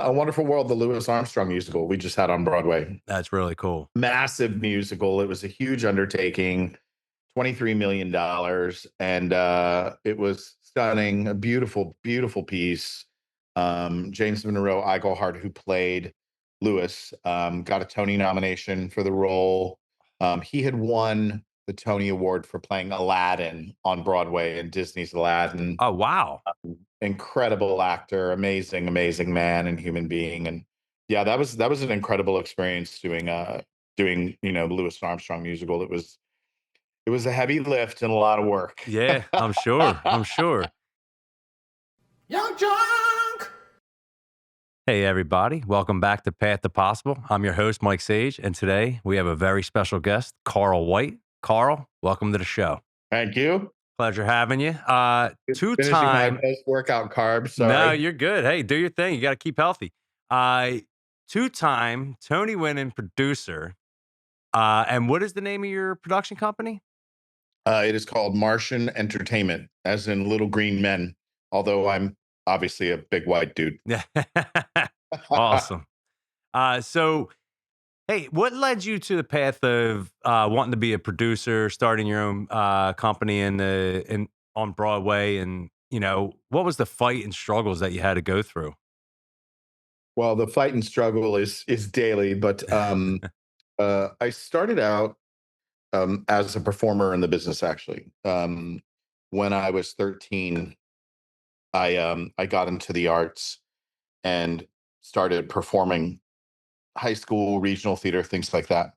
A Wonderful World, the Louis Armstrong musical we just had on Broadway. That's really cool. Massive musical. It was a huge undertaking, $23 million, and it was stunning. A beautiful, beautiful piece. James Monroe Iglehart, who played Louis, got a Tony nomination for the role. He had won the Tony Award for playing Aladdin on Broadway in Disney's Aladdin. Oh, wow. Incredible actor, amazing, amazing man and human being. And yeah, that was an incredible experience doing the Louis Armstrong musical. It was a heavy lift and a lot of work. Yeah, I'm sure. I'm sure. Young Junk! Hey, everybody. Welcome back to Path to Possible. I'm your host, Mike Sage, and today we have a very special guest, Carl White. Carl, welcome to the show. Thank you. Pleasure having you. Finishing my Two-time. post-workout carbs. No, Sorry. you're good. Hey, do your thing. You got to keep healthy. Two-time Tony-winning producer. And what is the name of your production company? It is called Martian Entertainment, as in Little Green Men. Although I'm obviously a big white dude. Yeah. Awesome. So, hey, what led you to the path of wanting to be a producer, starting your own company on Broadway, and what was the fight and struggles that you had to go through? Well, the fight and struggle is daily, but I started out as a performer in the business. Actually, when I was 13, I got into the arts and started performing high school, regional theater, things like that.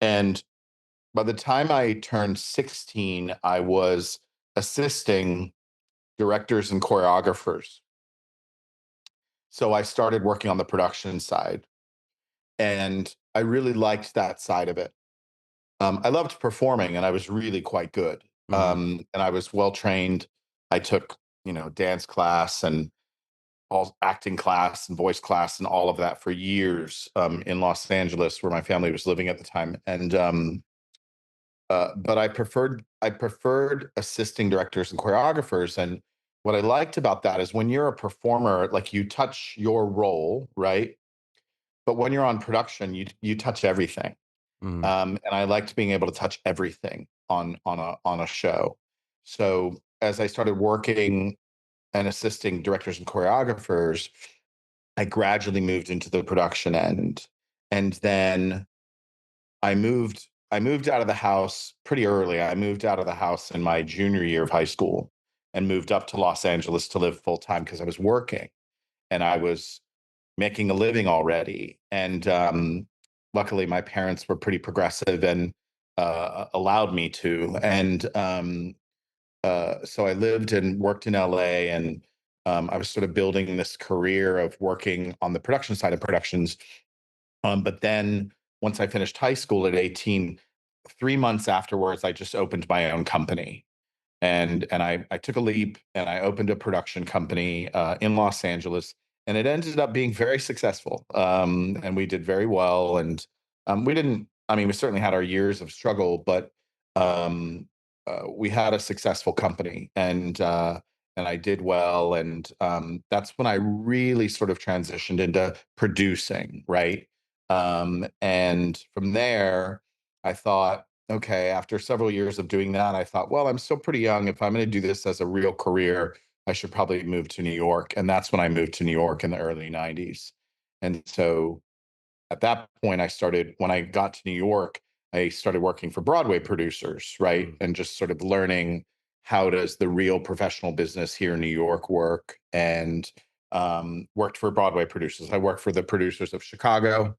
And by the time I turned 16, I was assisting directors and choreographers. So I started working on the production side, and I really liked that side of it. I loved performing, and I was really quite good. Mhm. And I was well trained. I took, dance class and all acting class and voice class and all of that for years in Los Angeles, where my family was living at the time. And but I preferred assisting directors and choreographers. And what I liked about that is when you're a performer, like you touch your role, right? But when you're on production, you touch everything. Mhm. And I liked being able to touch everything on a show. So as I started working and assisting directors and choreographers, I gradually moved into the production end. And then I moved out of the house pretty early. I moved out of the house in my junior year of high school and moved up to Los Angeles to live full time because I was working and I was making a living already. And luckily, my parents were pretty progressive and allowed me to. And so I lived and worked in LA, and I was sort of building this career of working on the production side of productions. But then once I finished high school at 18, 3 months afterwards, I just opened my own company. And I took a leap and I opened a production company in Los Angeles, and it ended up being very successful. And we did very well. And we didn't. I mean, we certainly had our years of struggle, but we had a successful company, and I did well. And that's when I really sort of transitioned into producing, right? And from there, I thought, okay, after several years of doing that, I thought, well, I'm still pretty young. If I'm going to do this as a real career, I should probably move to New York. And that's when I moved to New York in the early 90s. And so at that point, when I got to New York, I started working for Broadway producers, right? Mhm. And just sort of learning how does the real professional business here in New York work, and worked for Broadway producers. I worked for the producers of Chicago.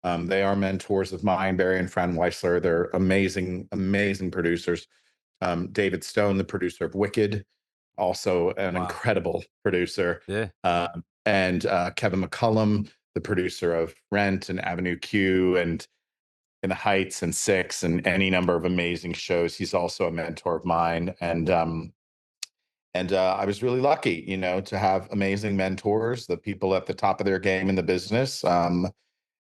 They are mentors of mine, Barry and Fran Weissler. They're amazing, amazing producers. David Stone, the producer of Wicked, also an Wow. incredible producer. Yeah. And Kevin McCullum, the producer of Rent and Avenue Q and In the Heights and Six and any number of amazing shows. He's also a mentor of mine. And I was really lucky, to have amazing mentors, the people at the top of their game in the business.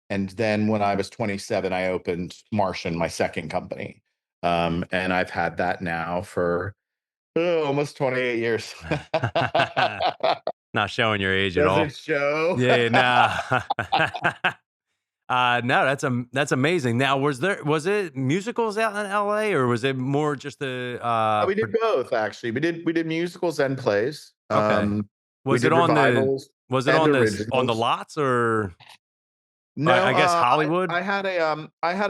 And then when I was 27, I opened Martian, my second company. And I've had that now for almost 28 years. Not showing your age at Does it all. show? Yeah, nah. No, that's amazing. Now, was it musicals out in LA or was it more just a We did both, actually. We did musicals and plays. okay. We Was it did on the revivals was it and on the originals. lots or No, I guess Hollywood? I had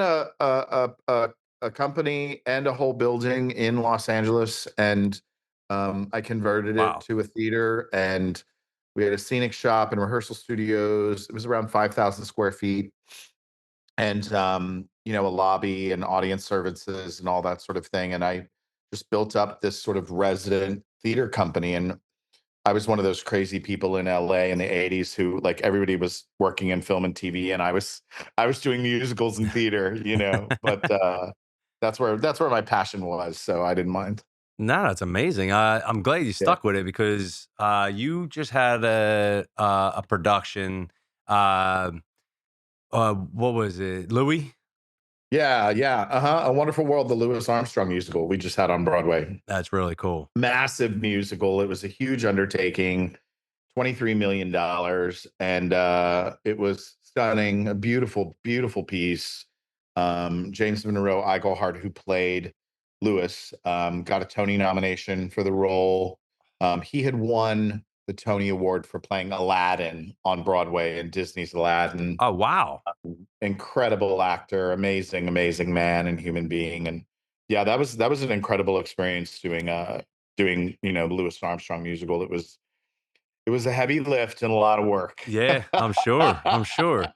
a company and a whole building in Los Angeles, and I converted it Wow. to a theater, and we had a scenic shop and rehearsal studios. It was around 5,000 square feet, and a lobby and audience services and all that sort of thing. And I just built up this sort of resident theater company, and I was one of those crazy people in LA in the 80s who, like, everybody was working in film and TV, and I was doing musicals and theater. But that's where my passion was, so I didn't mind. No, that's amazing. I'm glad you Yeah. stuck with it because you just had a production. Uh, what was it, Louis? Yeah, yeah. Uh-huh. A Wonderful World, the Louis Armstrong musical we just had on Broadway. That's really cool. Massive musical. It was a huge undertaking, $23 million, and it was stunning, a beautiful, beautiful piece. James Monroe Iglehart, who played Lewis, got a Tony nomination for the role. He had won the Tony Award for playing Aladdin on Broadway in Disney's Aladdin. Oh wow. Incredible actor, amazing, amazing man and human being. And yeah, that was an incredible experience doing Louis Armstrong musical. It was a heavy lift and a lot of work. Yeah, I'm sure. I'm sure.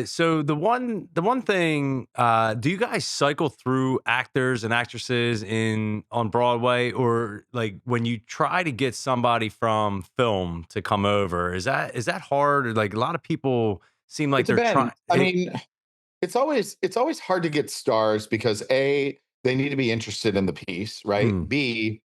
So the one thing, do you guys cycle through actors and actresses in on Broadway, or like when you try to get somebody from film to come over, is that hard? Or like a lot of people seem like It they're trying. depends. I mean, it's always hard to get stars because A, they need to be interested in the piece, right? B,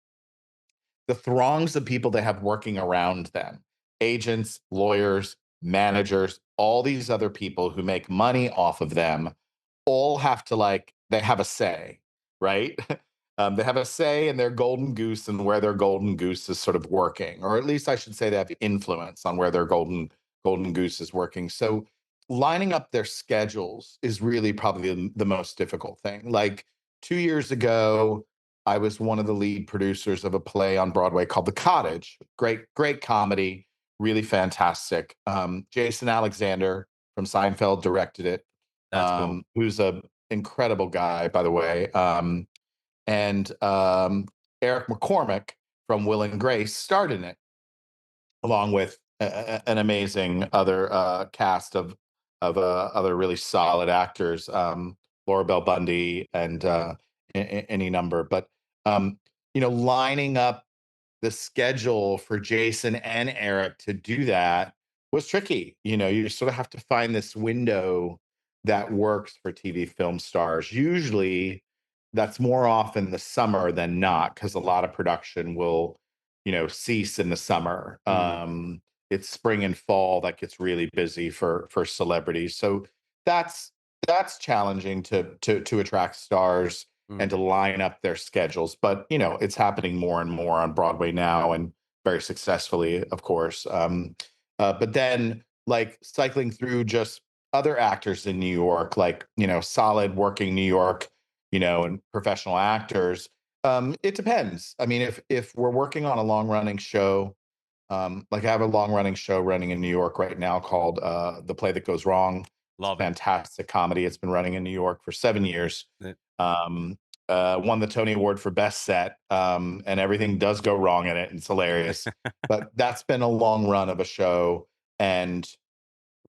the throngs of people they have working around them, agents, lawyers, managers, all these other people who make money off of them, all have to, like, they have a say, right? They have a say in their golden goose and where their golden goose is sort of working, or at least I should say they have influence on where their golden goose is working. So lining up their schedules is really probably the most difficult thing. Like 2 years ago, I was one of the lead producers of a play on Broadway called The Cottage. Great, great comedy, really fantastic. Jason Alexander from Seinfeld directed it, That's cool. who's a incredible guy, by the way. And Eric McCormick from Will and Grace starred in it, along with an amazing other cast of other really solid actors, Laura Bell Bundy and any number. But lining up the schedule for Jason and Eric to do that was tricky. You sort of have to find this window that works for TV film stars. Usually, that's more often the summer than not, because a lot of production will, cease in the summer. Mm, It's spring and fall that gets really busy for celebrities. So that's that's challenging to attract stars and mm. to line up their schedules. But it's happening more and more on Broadway now, and very successfully, of course. But then, like, cycling through just other actors in New York, like, solid working New York, and professional actors. It depends. I mean, if we're working on a long running show, like, I have a long running show running in New York right now called The Play That Goes Wrong. It's a Love it. fantastic comedy. It's been running in New York for 7 years. Eh, Um, Won the Tony Award for Best Set, and everything does go wrong in it. And it's hilarious. But that's been a long run of a show, and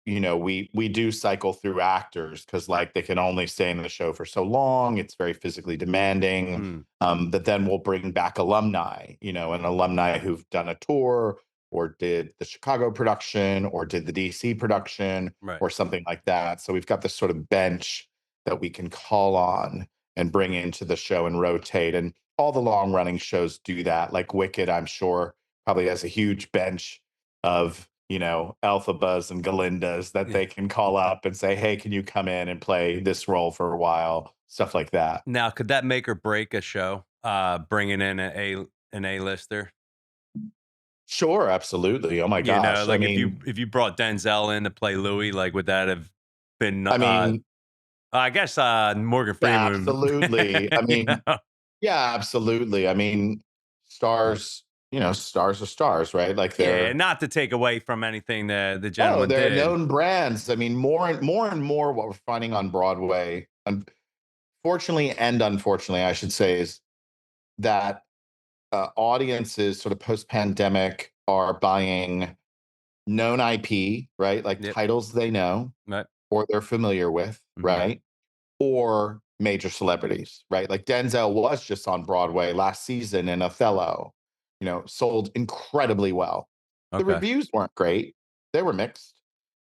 we do cycle through actors because, like, they can only stay in the show for so long. It's very physically demanding. mm, But then we'll bring back alumni, and alumni who've done a tour or did the Chicago production or did the DC production right. or something like that. So we've got this sort of bench that we can call on and bring into the show and rotate. And all the long running shows do that. Like Wicked, I'm sure, probably has a huge bench of Elphabas and Galindas that Yeah. they can call up and say, hey, can you come in and play this role for a while, stuff like that. Now, could that make or break a show? Bringing in an A-lister? Sure, absolutely. Oh my gosh. Like if you brought Denzel in to play Louis, like would that have been I mean, I guess Morgan yeah, Freeman absolutely. I you mean, know? yeah, absolutely. I mean, stars, stars are stars, right? Like Yeah, they're not to take away from anything that the oh, gentleman they're did. known brands. I mean, more and more what we're finding on Broadway, unfortunately and unfortunately, I should say, is that audiences sort of post-pandemic are buying known IP, right? Like Yep. titles they know Right. or they're familiar with, Mhm. right? Or major celebrities, right? Like Denzel was just on Broadway last season in Othello, sold incredibly well. The Okay. reviews weren't great, they were mixed,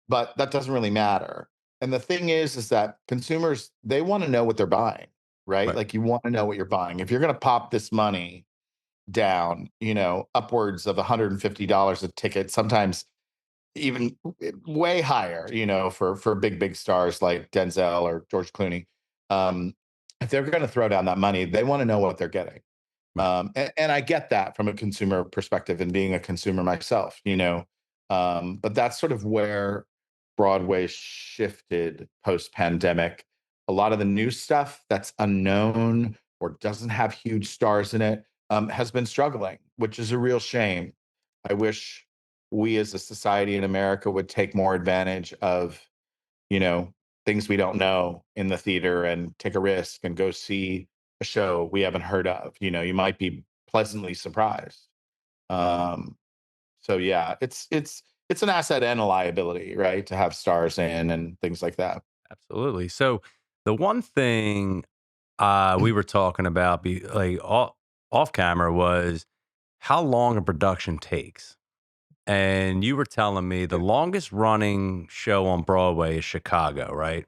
but that doesn't really matter. And the thing is that consumers, they want to know what they're buying, right? Right. Like you want to know what you're buying. If you're going to pop this money down, upwards of $150 a ticket, sometimes even way higher, for big stars like Denzel or George Clooney. Um, if they're going to throw down that money, they want to know what they're getting. Right. And I get that from a consumer perspective and being a consumer myself, but that's sort of where Broadway shifted post pandemic. A lot of the new stuff that's unknown or doesn't have huge stars in it has been struggling, which is a real shame. I wish we as a society in America would take more advantage of, you know, things we don't know in the theater and take a risk and go see a show we haven't heard of. You might be pleasantly surprised. Um, so yeah, it's an asset and a liability, right? To have stars in and things like that. Absolutely. So the one thing we were talking about off camera was how long a production takes. And you were telling me the longest running show on Broadway is Chicago, right?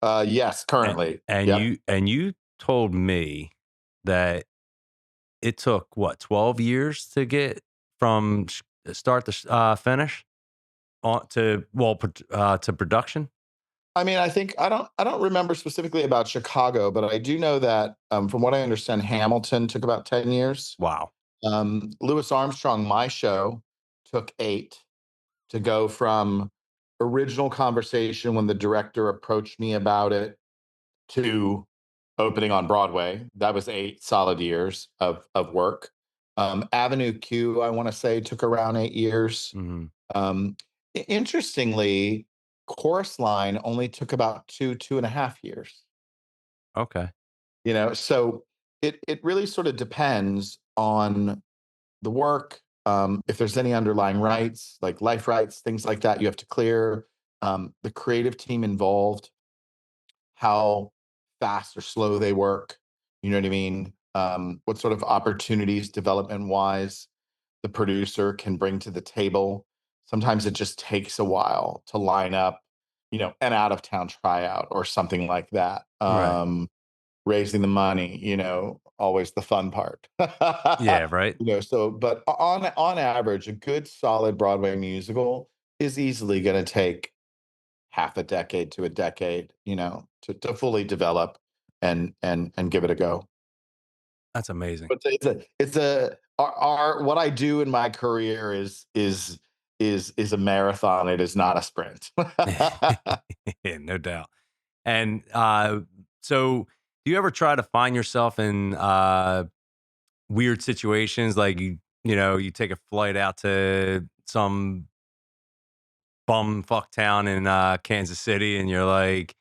Yes, And, currently. and Yep. you told me that it took what 12 years to get from start to finish on to to production. I mean, I think I don't remember specifically about Chicago, but I do know that from what I understand, Hamilton took about 10 years. Wow. Louis Armstrong, my show, took 8 to go from original conversation when the director approached me about it to opening on Broadway. That was 8 solid years of work. Avenue Q, I want to say, took around 8 years. Hmm. Interestingly, Chorus Line only took about 2.5 years. Okay. So it really sort of depends on the work. If there's any underlying rights, like life rights, things like that, you have to clear. The creative team involved, how fast or slow they work. You know what I mean? What sort of opportunities, development wise, the producer can bring to the table. Sometimes it just takes a while to line up, an out of town tryout or something like that. Right. Raising the money, always the fun part. Yeah. Right. But on average, a good solid Broadway musical is easily going to take half a decade to a decade, to fully develop and give it a go. That's amazing. But it's a our what I do in my career is a marathon. It is not a sprint. Yeah, no doubt. And so, do you ever try to find yourself in weird situations, like you take a flight out to some bum fuck town in Kansas City, and you're like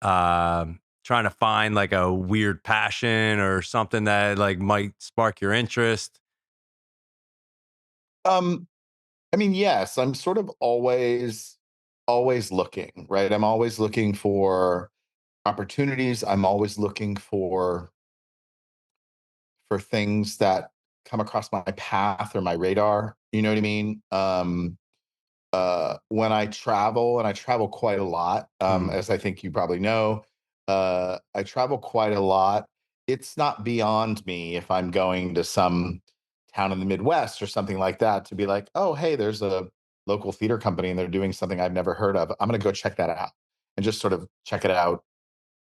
trying to find like a weird passion or something that like might spark your interest? um, I mean, yes, I'm sort of always looking, right? I'm always looking for opportunities. I'm always looking for things that come across my path or my radar. You know what I mean? When I travel, and I travel quite a lot, Mm, as I think you probably know, I travel quite a lot. It's not beyond me if I'm going to some town in the Midwest or something like that to be like, oh, hey, there's a local theater company and they're doing something I've never heard of. I'm going to go check that out and just sort of check it out,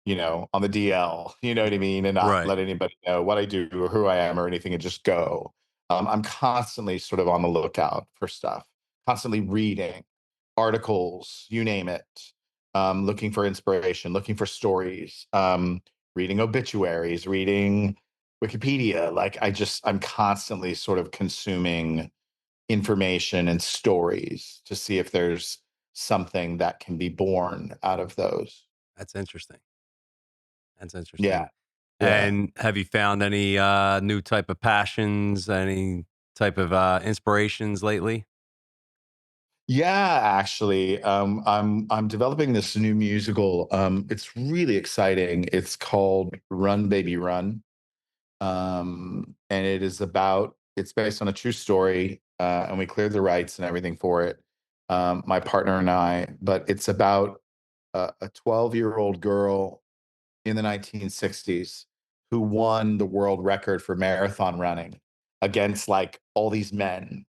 on the DL, you know what I mean? And not right. let anybody know what I do or who I am or anything and just go. I'm constantly sort of on the lookout for stuff, constantly reading articles, you name it, looking for inspiration, looking for stories, reading obituaries, reading Wikipedia. Like I'm constantly sort of consuming information and stories to see if there's something that can be born out of those. That's interesting. That's Yeah. interesting. Yeah. And have you found any new type of passions, any type of inspirations lately? Yeah, actually, I'm developing this new musical. It's really exciting. It's called Run Baby Run, and it's based on a true story, and we cleared the rights and everything for it. My partner and I, but it's about a 12-year-old girl in the 1960s who won the world record for marathon running against like all these men.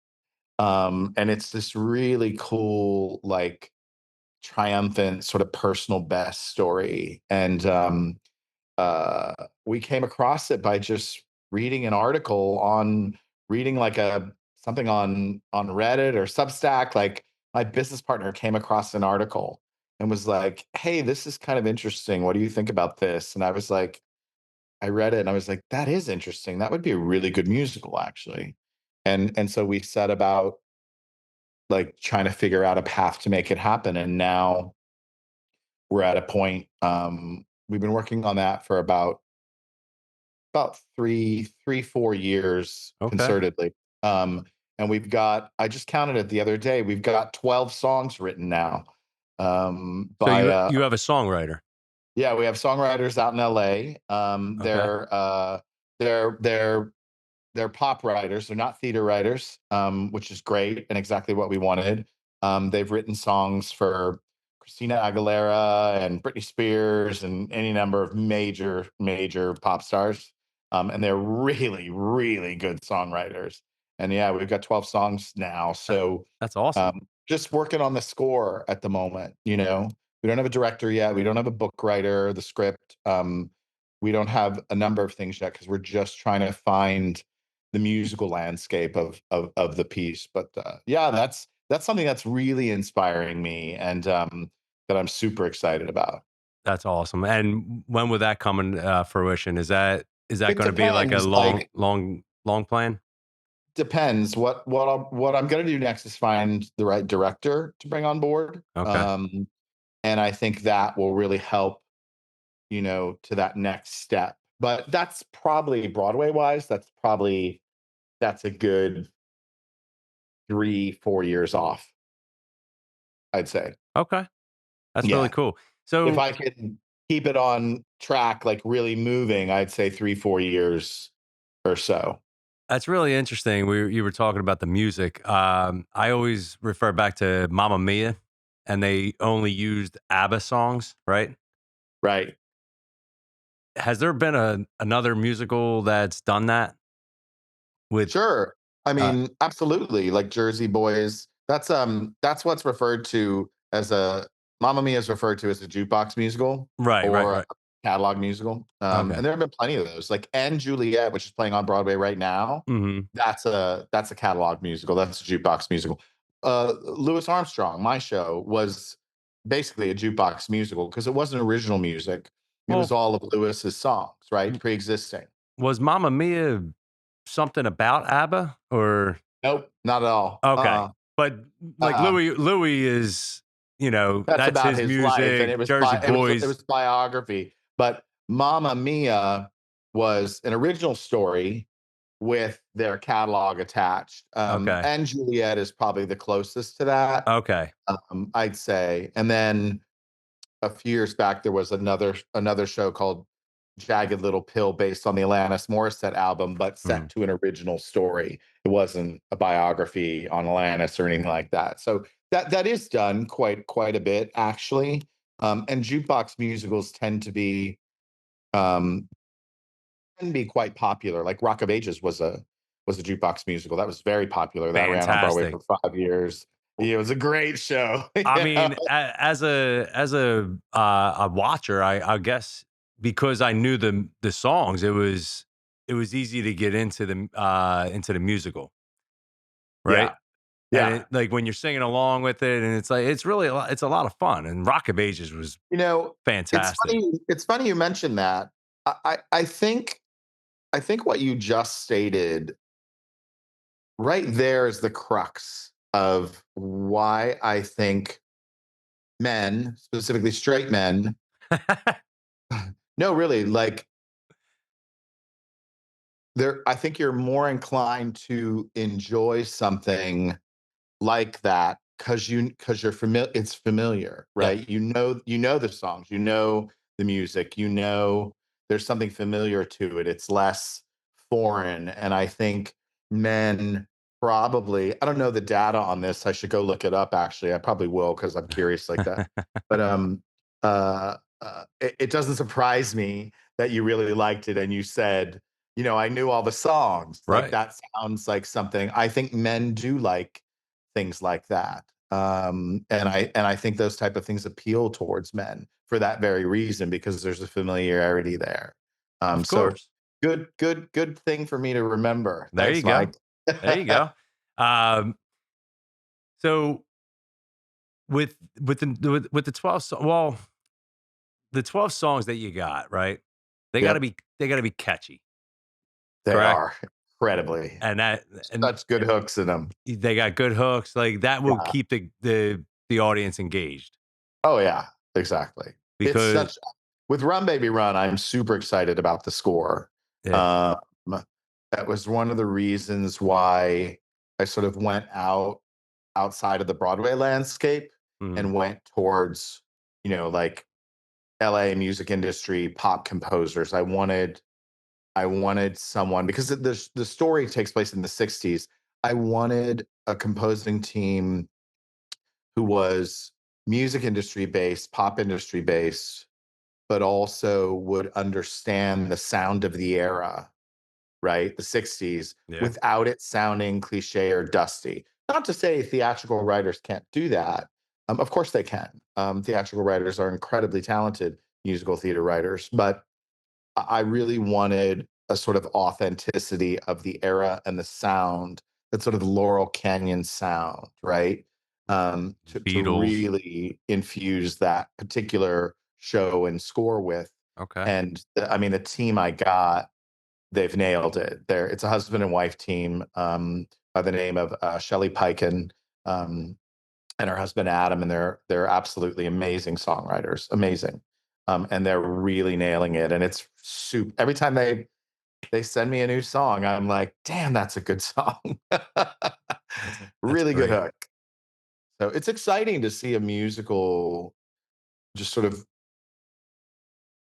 And it's this really cool, like triumphant sort of personal best story. And uh, we came across it by just reading an article on reading like a something on Reddit or Substack. Like my business partner came across an article and was like, "Hey, this is kind of interesting. What do you think about this?" And I was like, I read it and I was like, "That is interesting. That would be a really good musical, actually." And so we set about like trying to figure out a path to make it happen. And now we're at a point, we've been working on that for about 4 years Okay. concertedly. And I just counted it the other day. We've got 12 songs written now. So By you have a songwriter. Yeah, we have songwriters out in LA. Okay. They're they're pop writers. They're not theater writers, which is great and exactly what we wanted. They've written songs for Christina Aguilera and Britney Spears and any number of major pop stars. And they're really, really good songwriters. And yeah, we've got 12 songs now. That, So that's awesome. just working on the score at the moment, you know. We don't have a director yet. We don't have a book writer, the script. We don't have a number of things yet because we're just trying to find the musical landscape of the piece. But yeah, that's something that's really inspiring me and that I'm super excited about. That's awesome. And when would that come in fruition? Is that It going to be like a depends. Like long plan? depends. What I'm gonna do next is find the right director to bring on board. Okay. And I think that will really help, you know, to that next step. But that's probably Broadway wise, that's a good 3, 4 years off, I'd say. Okay. That's really Yeah. cool. If So I can keep it on track, like really moving, I'd say 3, 4 years or so. that's really interesting. You were talking about the music. I always refer back to Mamma Mia, and they only used ABBA songs, right? Right. Has there been another musical that's done that with? Sure. I Uh, mean, absolutely. Like Jersey Boys. That's what's referred to as a Mamma Mia is referred to as a jukebox musical right, right, or a right. catalog musical. Okay. And there have been plenty of those. Like and Juliet, which is playing on Broadway right now. Hmm. That's a catalog musical. That's a jukebox musical. Louis Armstrong, my show, was basically a jukebox musical because it wasn't original music. It was Well, all of Lewis's songs, right? w- Pre-existing. was Mamma Mia something about ABBA or? Nope, not at all. Okay. But like Uh-uh. Louis is, That's that's about his his life, and music, Jersey it Boys. was biography. But Mamma Mia was an original story with their catalog attached. Okay. And Juliet is probably the closest to that, Okay. I'd say. And then a few years back, there was another show called Jagged Little Pill based on the Alanis Morissette album, but set Mhm. to an original story. It wasn't a biography on Alanis or anything like that. So that is done quite a bit actually. And jukebox musicals um, can be quite popular. Like Rock of Ages was a jukebox musical that was very popular. That ran on Broadway Fantastic. for 5 years. Yeah, it was a great show. I Yeah. mean, as a watcher, I guess because I knew the songs, it was it was easy to get into the musical, right? Yeah. And Yeah. it, like when you're singing along with it, and it's like it's really it's a lot of fun. And Rock of Ages was You know, fantastic. it's funny you mentioned that. I think what you just stated right there is the crux of why I think men, specifically straight men, no, really, like I think you're more inclined to enjoy something like that because you're familiar, it's familiar, Yeah, right? You know the songs, you know the music, you know there's something familiar to it. It's less foreign. And I think men probably, I don't know the data on this. I should go look it up actually. I probably will because I'm curious like that. But it doesn't surprise me that you really liked it and you said, you know, I knew all the songs. Like right. that sounds like something I think men do like things like that. And I think those type of things appeal towards men for that very reason because there's a familiarity there. Of So course. good thing for me to remember. There you Thanks, go. Mike. There you go. Um, so with the 12 well, the 12 songs that you got, right? Yep, They gotta be catchy, they correct? are incredibly And that and such good hooks in them. they got good hooks, like, that will Yeah. keep the audience engaged Oh yeah, exactly. It's because such with Run Baby Run, I'm super excited about the score. yeah, Um, that was one of the reasons why I sort of went outside of the Broadway landscape mhm, and went towards, you know, like LA music industry, pop composers. I wanted someone because the story takes place in the 60s. I wanted a composing team who was music industry based, pop industry based, but also would understand the sound of the era, right? The 60s, yeah, without it sounding cliche or dusty. Not to say theatrical writers can't do that. Of course they can. Theatrical writers are incredibly talented musical theater writers, but I really wanted a sort of authenticity of the era and the sound, that sort of Laurel Canyon sound, right? To Beatles, really infuse that particular show and score with. okay, And I mean, the team I got, they've nailed it. It's a husband and wife team by the name of Shelley Piken and her husband Adam, and they're absolutely amazing songwriters, amazing, and they're really nailing it. And it's soup. Every time they send me a new song, I'm like, damn, that's a good song. that's Really good great. hook. So it's exciting to see a musical just sort of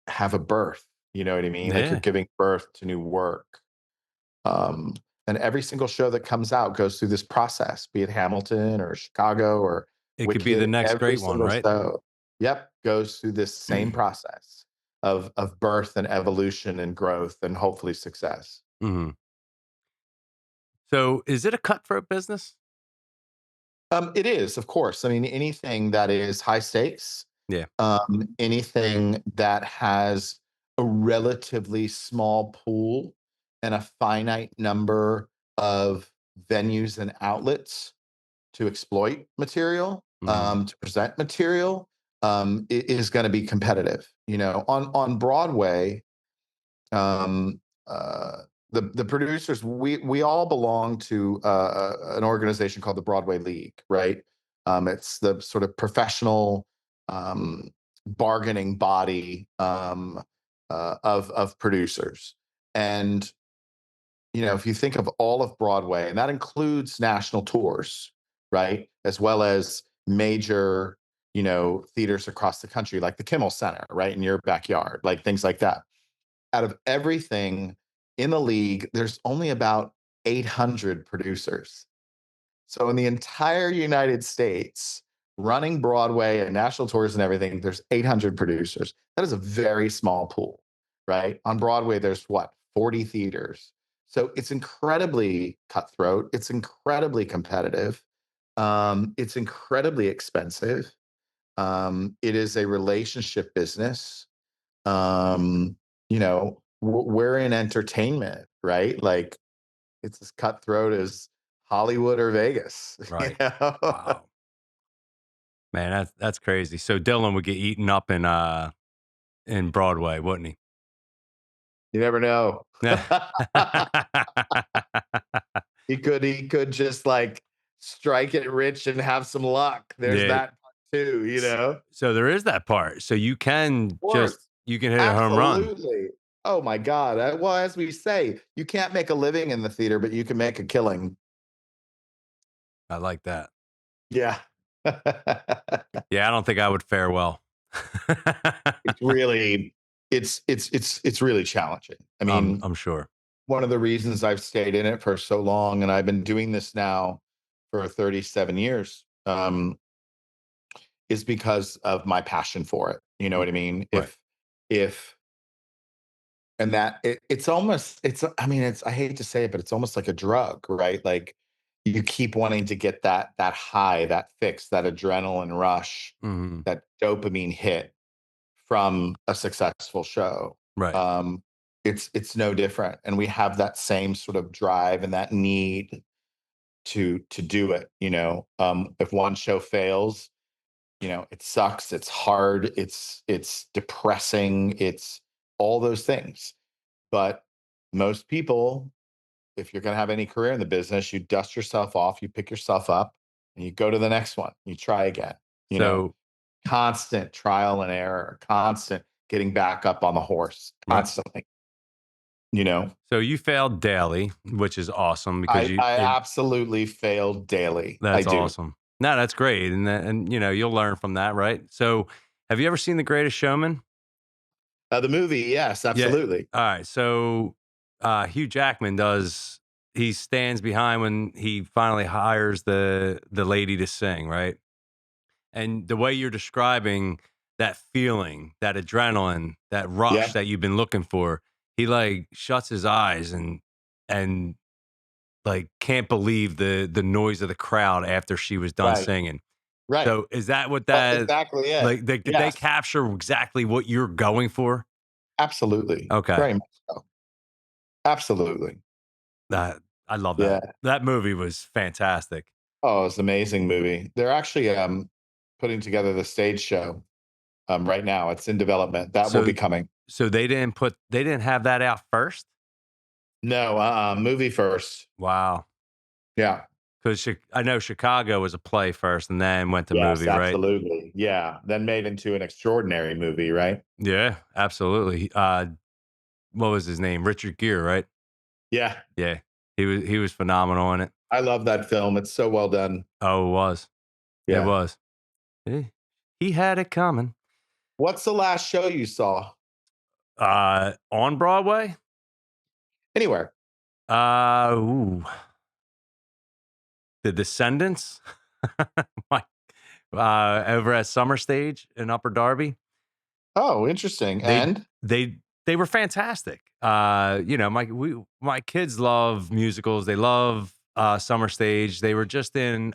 have a birth. You know what I mean? Like you're Yeah, giving birth to new work. Um, and every single show that comes out goes through this process, be it Hamilton or Chicago or it could be the Wicked. next Every great one, single right? show, yep, goes through this same process of birth and evolution and growth and hopefully success. Mhm. So, is it a cutthroat business? It is, of course. I mean, anything that is high stakes, Yeah, anything that has a relatively small pool and a finite number of venues and outlets to exploit material, mhm, to present material, is going to be competitive. You know, on Broadway, um, uh, the producers, we all belong to an organization called the Broadway League, right? It's the sort of professional um, bargaining body of producers, and you know, if you think of all of Broadway, and that includes national tours, right? As well as major, you know, theaters across the country, like the Kimmel Center, right? In your backyard, like things like that. Out of everything in the league, there's only about 800 producers. So in the entire United States, running Broadway and national tours and everything, there's 800 producers. That is a very small pool, right? On Broadway, there's what, 40 theaters. So it's incredibly cutthroat. It's incredibly competitive. It's incredibly expensive. It is a relationship business. Um, you know, we're in entertainment, right? Like it's as cutthroat as Hollywood or Vegas, you Right. know? Wow. Man, that's crazy. So Dylan would get eaten up in Broadway, wouldn't he? You never know. Yeah. He could just like strike it rich and have some luck. There's Yeah. that part too, you S- know? So there is that part. So Of course. you can hit a home run. Absolutely. Oh my God. Well, as we say, you can't make a living in the theater, but you can make a killing. I like that. Yeah. Yeah, I don't think I would fare well. It's really it's really challenging. I mean, I'm sure. one of the reasons I've stayed in it for so long, and I've been doing this now for 37 years, is because of my passion for it. You know Mm, what I mean? right. If and that it's almost I mean, it's I hate to say it, but it's almost like a drug, right? Like you keep wanting to get that high, that fix, that adrenaline rush, Hmm. that dopamine hit from a successful show. Right. Um, it's no different, and we have that same sort of drive and that need to do it. You know, if one show fails, you know, it sucks. It's hard. It's depressing. It's all those things. But most people, if you're going to have any career in the business, you dust yourself off, you pick yourself up, and you go to the next one. You try again. You know, So constant trial and error, constant getting back up on the horse, right. constantly, you know. So you failed daily, which is awesome because I absolutely fail daily. I that's do. awesome. No, that's great. And you know, you'll learn from that, right? So have you ever seen The Greatest Showman? The movie, yes, Yeah. absolutely. All right. So Hugh Jackman he stands behind when he finally hires the lady to sing, right? And the way you're describing that feeling, that adrenaline, that rush Yeah, that you've been looking for, he like shuts his eyes and like can't believe the noise of the crowd after she was done right, singing. right. So is that what That's that exactly it. like did they Yes, capture exactly what you're going for? absolutely. Okay. Very much so. Absolutely. That I love that. Yeah. That movie was fantastic. Oh, it's an amazing movie. They're actually putting together the stage show right now. It's in development. That will So be coming. so they didn't have that out first? No, movie first. Wow. Yeah. Because I know Chicago was a play first and then went to Yes, movie, right? absolutely. Yeah. Then made into an extraordinary movie, right? Yeah, absolutely. What was his name? Richard Gere, right? Yeah. Yeah. He was phenomenal in it. I love that film. It's so well done. Oh, it was. It Yeah. was. Eh, He had it coming. What's the last show you saw? On Broadway? Anywhere. Ooh, The Descendants. My, over at Summer Stage in Upper Darby. Oh, interesting. They And they they were fantastic. You know, my kids love musicals. They love Summer Stage. They were just in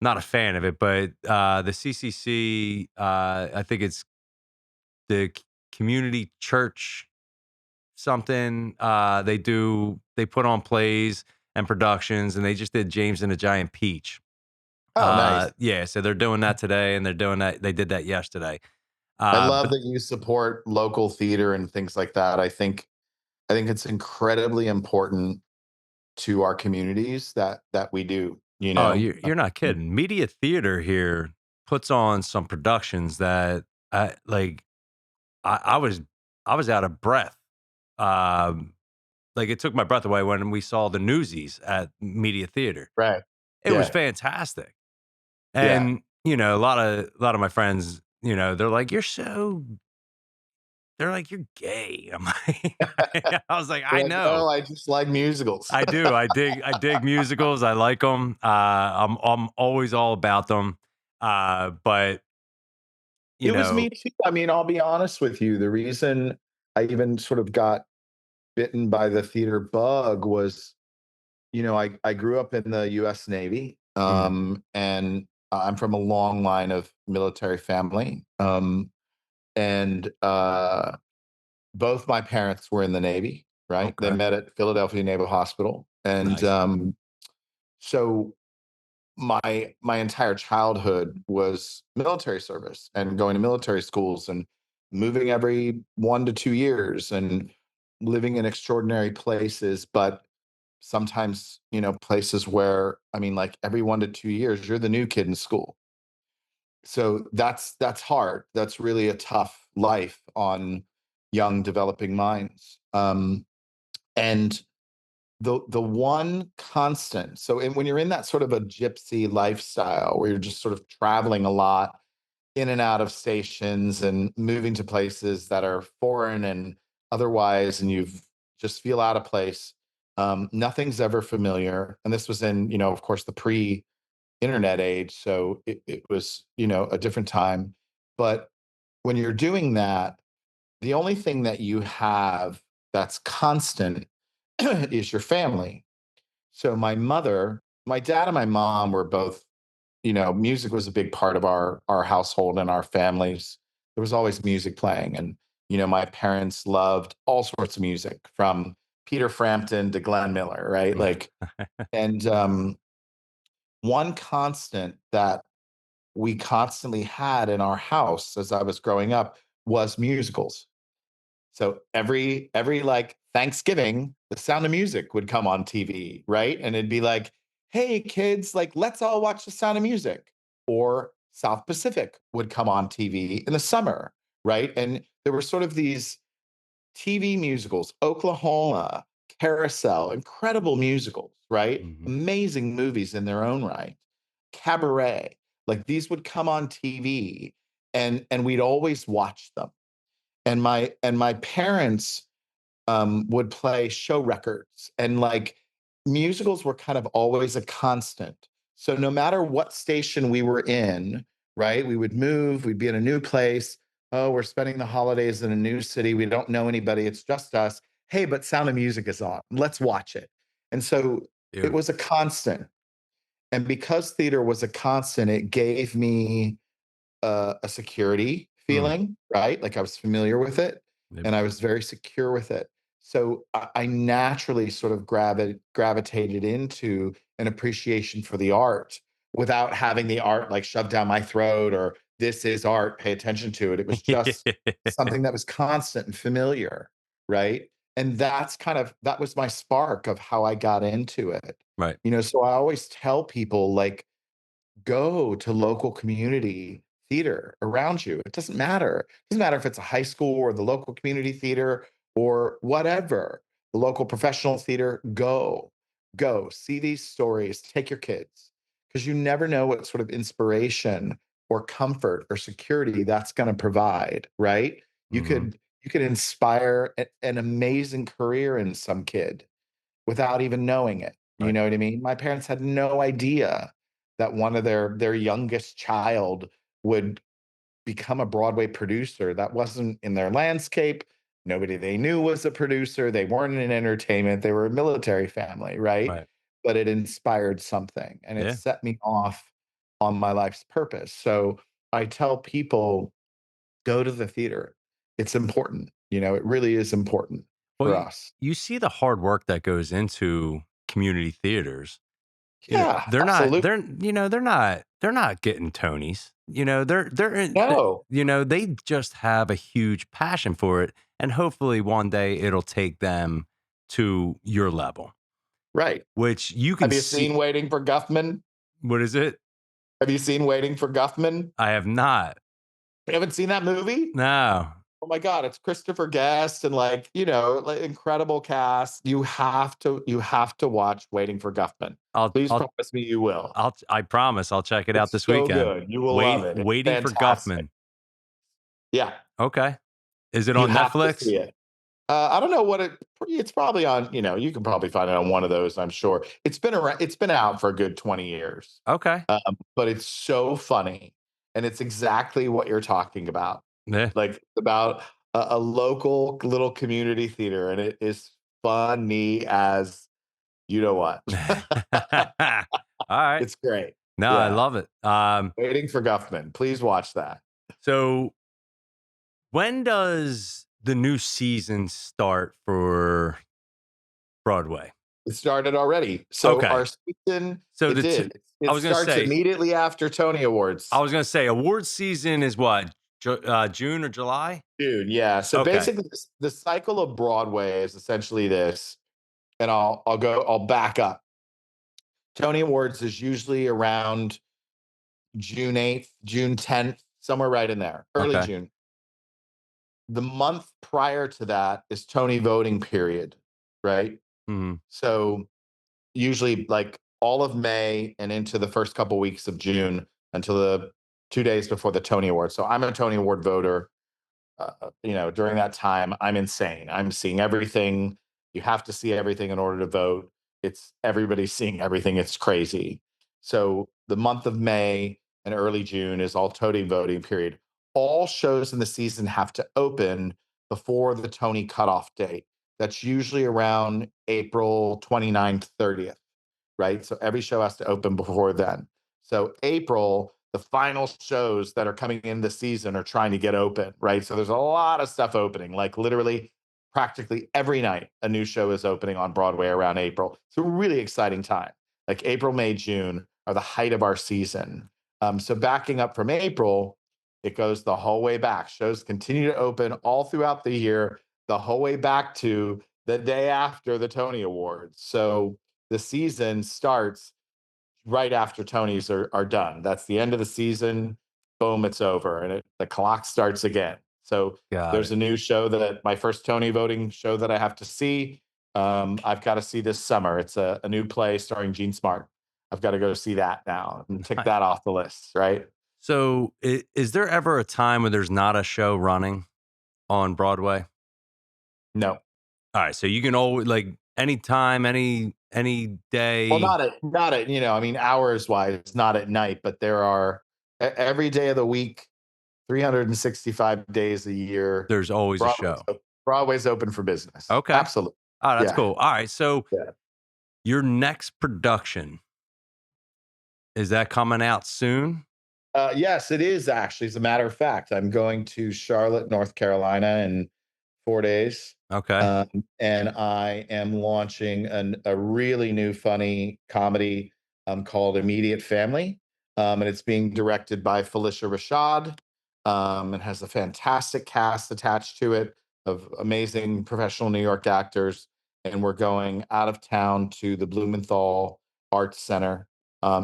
not a fan of it, but the CCC, I think it's the community church something. They put on plays and productions, and they just did James and the Giant Peach. oh, nice. Yeah, so they're doing that today, and they're doing that. They did that yesterday. I love But that you support local theater and things like that. I think it's incredibly important to our communities that we do, you oh, know. you're not kidding. Media Theater here puts on some productions that I like. I was out of breath. Um, like it took my breath away when we saw the Newsies at Media Theater. Right. It was Yeah. fantastic. Yeah. And, you know, a lot of my friends, you know, they're like, "You're gay." I'm like I was like, You're "I like, no, know. I just like musicals. I do. I dig musicals. I like them. I'm always all about them. But, you It was know me too. I mean, I'll be honest with you. The reason I even sort of got bitten by the theater bug was, you know, I grew up in the US Navy, Mhm. and I'm from a long line of military family. And both my parents were in the Navy, right? They Okay. met at Philadelphia Naval Hospital. And Nice. so my entire childhood was military service and going to military schools and moving every 1 to 2 years and living in extraordinary places, but sometimes, places where, I mean, like every 1 to 2 years, you're the new kid in school. So that's hard. That's really a tough life on young developing minds. And the one constant, so when you're in that sort of a gypsy lifestyle where you're just sort of traveling a lot in and out of stations and moving to places that are foreign and otherwise, and you've just feel out of place. Nothing's ever familiar. And this was in, of course, the pre-internet age. So it was, a different time. But when you're doing that, the only thing that you have that's constant is your family. So my dad and my mom were both, music was a big part of our household and our families. There was always music playing, and my parents loved all sorts of music from Peter Frampton to Glenn Miller, right? Like, and one constant that we constantly had in our house as I was growing up was musicals. So every like Thanksgiving, The Sound of Music would come on TV, right? And it'd be like, "Hey kids, like let's all watch The Sound of Music." Or South Pacific would come on TV in the summer, right? And there were sort of these TV musicals, Oklahoma, Carousel, incredible musicals, right? Mhm. Amazing movies in their own right. Cabaret, like these would come on TV and we'd always watch them. And my parents would play show records, and like musicals were kind of always a constant. So no matter what station we were in, right, we would move, we'd be in a new place. Oh, we're spending the holidays in a new city. We don't know anybody. It's just us. Hey, but Sound of Music is on. Let's watch it. And so it was Beautiful. a constant. And because theater was a constant, it gave me a security Mm. feeling, right? Like I was familiar with it Yep. and I was very secure with it. So I naturally sort of gravitated into an appreciation for the art without having the art like shoved down my throat or this is art, pay attention to it. It was just something that was constant and familiar, right? And that was my spark of how I got into it. Right. So I always tell people like go to local community theater around you. It doesn't matter. It doesn't matter if it's a high school or the local community theater or whatever, the local professional theater. Go see these stories. Take your kids because you never know what sort of inspiration or comfort or security that's going to provide. Right? You Mhm. could you could inspire an amazing career in some kid without even knowing it. You Right. know what I mean? My parents had no idea that one of their youngest child would become a Broadway producer. That wasn't in their landscape. Nobody they knew was a producer. They weren't in entertainment. They were a military family, right? Right. But it inspired something and it Yeah. set me off on my life's purpose. So I tell people go to the theater. It's important. It really is important Well, for you, us. you see the hard work that goes into community theaters. Yeah, They're not absolutely. they're not getting Tonys. They're in No. they just have a huge passion for it, and hopefully one day it'll take them to your level, Right. which you can Have you see. seen Waiting for Guffman? What is it? Have you seen Waiting for Guffman? I have not. You haven't seen that movie? No. Oh my god, it's Christopher Guest and like incredible cast. You have to watch Waiting for Guffman. I'll Please I'll promise me you will. I promise I'll check it out It's this so weekend. good. You will love it. It's Waiting for fantastic. Guffman. Yeah, Okay. Is it you on have to Netflix? see it. I don't know what it's probably on, you can probably find it on one of those, I'm sure. It's been out for a good 20 years. Okay. But it's so funny, and it's exactly what you're talking about. Yeah. Like, about a local little community theater, and it is funny as you know what. All right. It's great. No, I Yeah. love it. Waiting for Guffman. Please watch that. So when does the new season start for Broadway? It started already. So Okay. our season, So it did. I It was gonna starts say, immediately after Tony Awards. award season is what? June or July? June, yeah. So Okay. basically, the cycle of Broadway is essentially this, and I'll back up. Tony Awards is usually around June 8th, June 10th, somewhere right in there, early Okay. June. The month prior to that is Tony voting period, right? Mhm. So usually like all of May and into the first couple weeks of June until the 2 days before the Tony Award. So I'm a Tony Award voter. During that time, I'm insane. I'm seeing everything. You have to see everything in order to vote. It's everybody's seeing everything. It's crazy. So the month of May and early June is all Tony voting period. All shows in the season have to open before the Tony cutoff date. That's usually around April 29th, 30th, right? So every show has to open before then. So April, the final shows that are coming in the season are trying to get open, right? So there's a lot of stuff opening, like literally practically every night a new show is opening on Broadway around April. It's a really exciting time. Like April, May, June are the height of our season. So backing up from April, it goes the whole way back. Shows continue to open all throughout the year, the whole way back to the day after the Tony Awards. So the season starts right after Tonys are done. That's the end of the season. Boom, it's over, and the clock starts again. So Got there's it. a new show that my first Tony voting show that I have to see. I've got to see this summer. It's a new play starring Gene Smart. I've got to go see that now and tick that off the list. Right? So, is there ever a time when there's not a show running on Broadway? No. All right, so you can always like anytime, any Well, day. not at I mean hours wise, not at night, but there are every day of the week, 365 days a year. There's always a Broadway's show. Broadway's open for business. Okay. Absolutely. Oh, that's Yeah. cool. All right, so Yeah. your next production, is that coming out soon? Yes, it is actually. As a matter of fact, I'm going to Charlotte, North Carolina in 4 days. Okay. And I am launching a really new funny comedy called Immediate Family. And it's being directed by Felicia Rashad. And has a fantastic cast attached to it of amazing professional New York actors. And we're going out of town to the Blumenthal Arts Center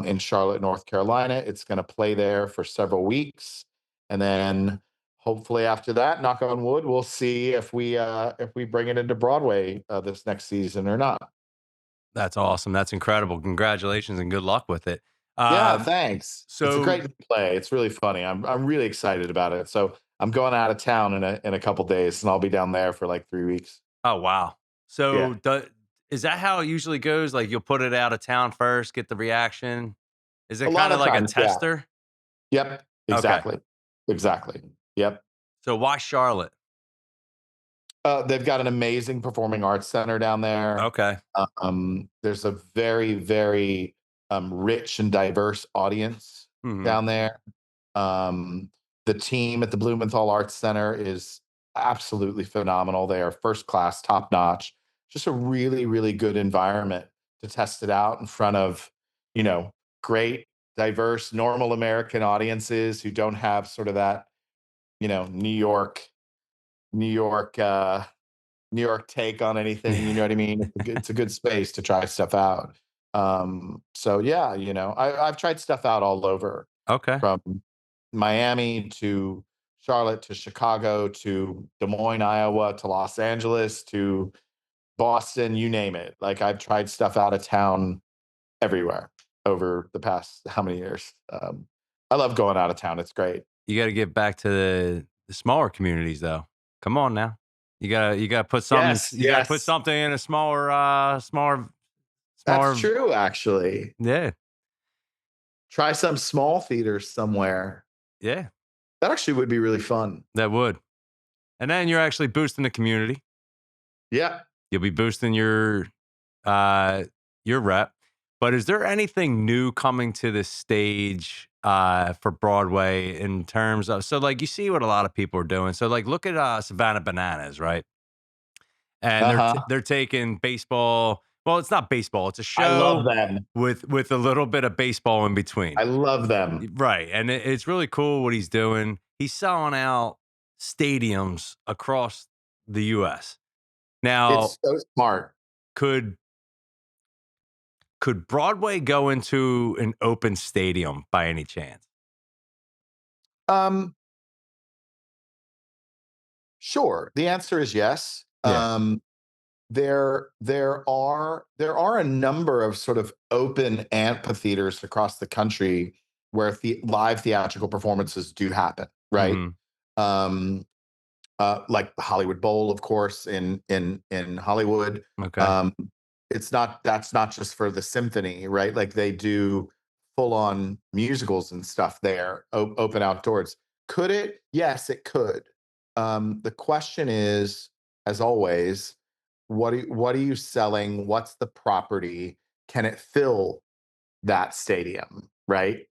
in Charlotte, North Carolina. It's going to play there for several weeks. And then hopefully after that, knock on wood, we'll see if we bring it into Broadway this next season or not. That's awesome. That's incredible. Congratulations and good luck with it. Yeah, Um, thanks. It's a so great play. It's really funny. I'm really excited about it. So I'm going out of town in a couple days, and I'll be down there for like 3 weeks. oh wow. Yeah, So is that how it usually goes? Like you'll put it out of town first, get the reaction. Is a it lot kind of of like a times. Yeah. tester? Yep. Okay. Exactly. Exactly. Yep. So why Charlotte? They've got an amazing performing arts center down there. Okay. There's a very, very rich and diverse audience Hmm. down there. Um, the team at the Blumenthal Arts Center is absolutely phenomenal. They are first class, top notch. Just a really, really good environment to test it out in front of, you know, great, diverse, normal American audiences who don't have sort of that, New York, New York take on anything. You know what I mean? It's a good space to try stuff out. So yeah, I've tried stuff out all over Okay. from Miami to Charlotte to Chicago to Des Moines, Iowa to Los Angeles to Boston, you name it. Like I've tried stuff out of town everywhere over the past how many years. I love going out of town. It's great. You got to get back to the smaller communities, though. Come on now. You gotta put something. Yes, You got to put yes. something in a smaller, That's smaller. true, actually. Yeah, Try some small theaters somewhere. yeah, That actually would be really fun. that would. And then you're actually boosting the community. Yeah. You'll be boosting uh, your rep. But is there anything new coming to the stage for Broadway in terms of, so like you see what a lot of people are doing. So like look at Savannah Bananas, right? And Uh-huh. they're taking baseball. Well, it's not baseball. It's a I love show them. with a little bit of baseball in between. I love them. Right. And it's really cool what he's doing. He's selling out stadiums across the US. Now, It's so smart. could Broadway go into an open stadium by any chance? Um, sure. The answer is yes. Yeah. There are a number of sort of open amphitheaters across the country where live theatrical performances do happen, right? Mhm. Um, like the Hollywood Bowl, of course, in Hollywood. Okay. Um, that's not just for the symphony, right? Like they do full on musicals and stuff there, open outdoors. Could it? Yes, it could. The question is, as always, what are you selling? What's the property? Can it fill that stadium? Right.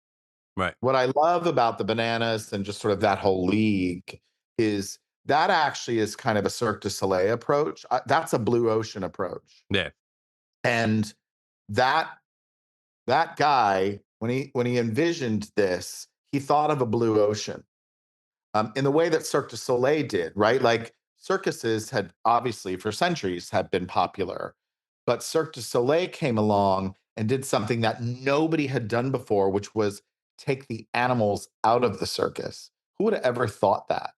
Right. What I love about the Bananas and just sort of that whole league is that actually is kind of a Cirque du Soleil approach. That's a blue ocean approach. Yeah. And that that guy, when he envisioned this, he thought of a blue ocean in the way that Cirque du Soleil did, right? Like circuses had obviously for centuries had been popular, but Cirque du Soleil came along and did something that nobody had done before, which was take the animals out of the circus. Who would have ever thought that?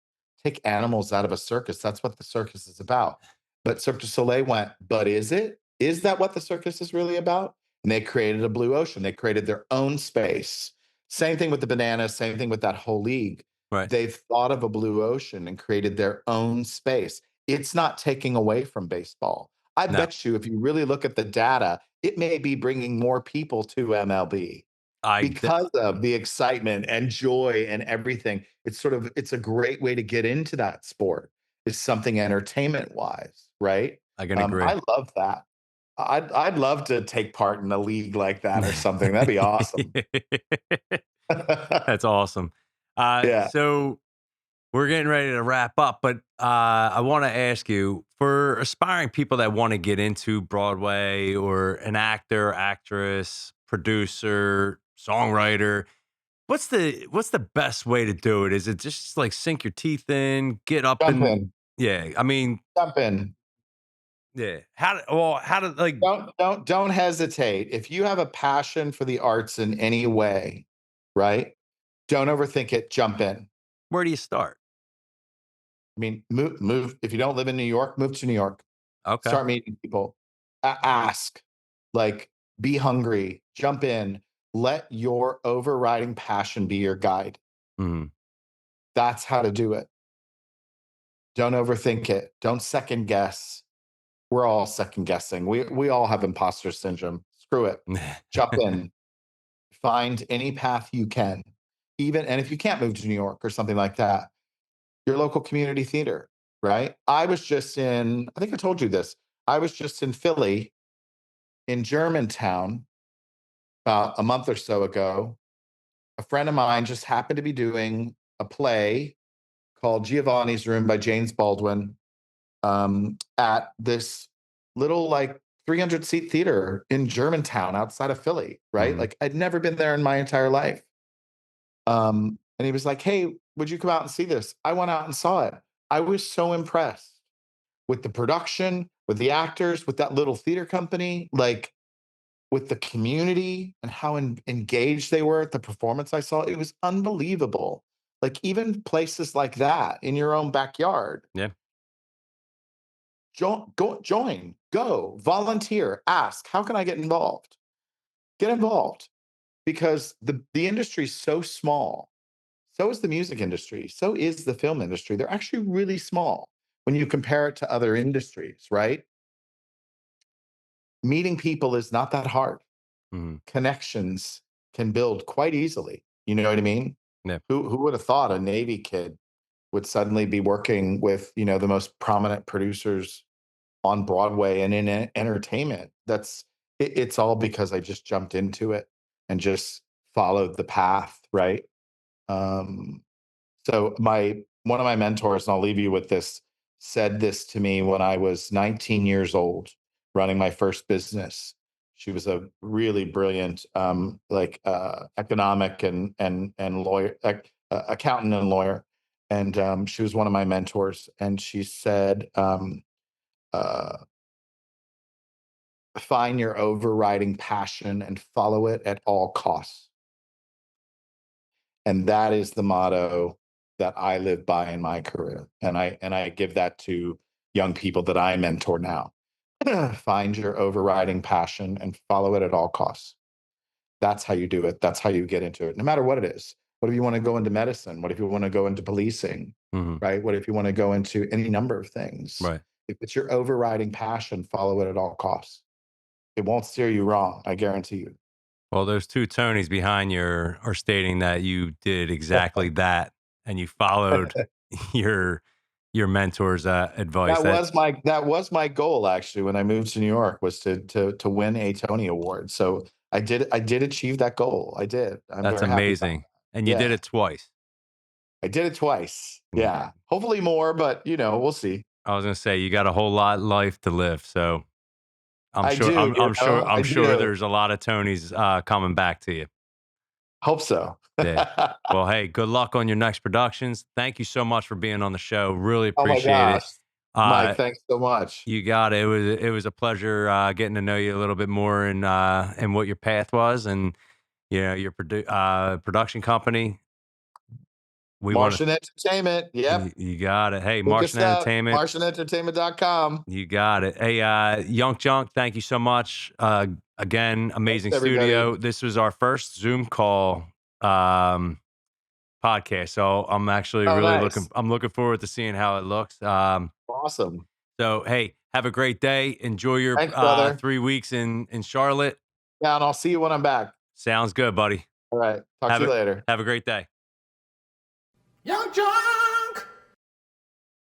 Take animals out of a circus. That's what the circus is about. But Cirque du Soleil went, but is it? Is that what the circus is really about? And they created a blue ocean. They created their own space. Same thing with the Bananas, same thing with that whole league. Right. They've thought of a blue ocean and created their own space. It's not taking away from baseball. I No. bet you if you really look at the data, it may be bringing more people to MLB I d because of the excitement and joy and everything. It's a great way to get into that sport. Is something entertainment wise, right? I can agree. I love that. I'd love to take part in a league like that or something. That'd be awesome. That's awesome. Yeah. So we're getting ready to wrap up, but I want to ask you, for aspiring people that want to get into Broadway, or an actor, actress, producer, songwriter, what's the best way to do it? Is it just like sink your teeth in, get up Jump and in. yeah, I mean, Jump in. yeah. How to like, Don't hesitate. If you have a passion for the arts in any way, right? Don't overthink it. Jump in. where do you start? I mean, move. If you don't live in New York, move to New York. Okay. Start meeting people. Ask, like, be hungry. Jump in. Let your overriding passion be your guide. Mhm. That's how to do it. Don't overthink it. Don't second guess. We're all second guessing. We all have imposter syndrome. Screw it. Jump in. Find any path you can. Even and if you can't move to New York or something like that, your local community theater, right? I think I told you this. I was just in Philly, in Germantown, a month or so ago. A friend of mine just happened to be doing a play called Giovanni's Room by James Baldwin at this little like 300 seat theater in Germantown outside of Philly, right? Mhm. Like I'd never been there in my entire life. And he was like, "Hey, would you come out and see this?" I went out and saw it. I was so impressed with the production, with the actors, with that little theater company, like with the community and how engaged they were at the performance I saw. It was unbelievable. Like even places like that in your own backyard. Yeah. Join, go, volunteer, ask, how can I get involved? Get involved because the industry is so small. So is the music industry. So is the film industry. They're actually really small when you compare it to other industries, right? Meeting people is not that hard. Mhm. Connections can build quite easily. You know what I mean? Yeah. Who would have thought a Navy kid would suddenly be working with, the most prominent producers on Broadway and in entertainment? It's all because I just jumped into it and just followed the path, right? Um, so one of my mentors, and I'll leave you with this, said this to me when I was 19 years old, running my first business. She was a really brilliant, economic and lawyer, accountant and lawyer, and she was one of my mentors. And she said, uh, "Find your overriding passion and follow it at all costs." And that is the motto that I live by in my career. And I give that to young people that I mentor now. Find your overriding passion and follow it at all costs. That's how you do it. That's how you get into it, no matter what it is. What if you want to go into medicine? What if you want to go into policing? Mhm. Right? What if you want to go into any number of things? Right. If it's your overriding passion, follow it at all costs. It won't steer you wrong. I guarantee you. Well, those 2 Tonys behind you are stating that you did exactly that, and you followed your mentor's, advice. That was my goal actually when I moved to New York, was to win a Tony Award. So I did achieve that goal. I did. I'm That's very happy about amazing, and that. you did Yeah. it twice. I did it twice. Mm. Yeah. Hopefully more, but we'll see. I was gonna say, you got a whole lot life to live, so I'm I sure do, I'm I sure do. there's a lot of Tonys, coming back to you. Hope so. Yeah. Well, hey, good luck on your next productions. Thank you so much for being on the show. Really Oh my appreciate it. gosh. Mike, Uh, thanks so much. you got it. It was a pleasure getting to know you a little bit more and what your path was, and your production company. We want to. Martian Entertainment. Yep. You got it. Hey, Look Martian us up. Entertainment. MartianEntertainment.com. You got it. Hey, Young Junk, thank you so much. Again, Thanks, amazing everybody. studio. This was our first Zoom call podcast, so I'm actually Oh, really nice. I'm looking forward to seeing how it looks. Awesome. So hey, have a great day. Enjoy your Thanks, brother. 3 weeks in Charlotte. Yeah, and I'll see you when I'm back. Sounds good, buddy. All right. Talk to Have you a later. have a great day. Young John.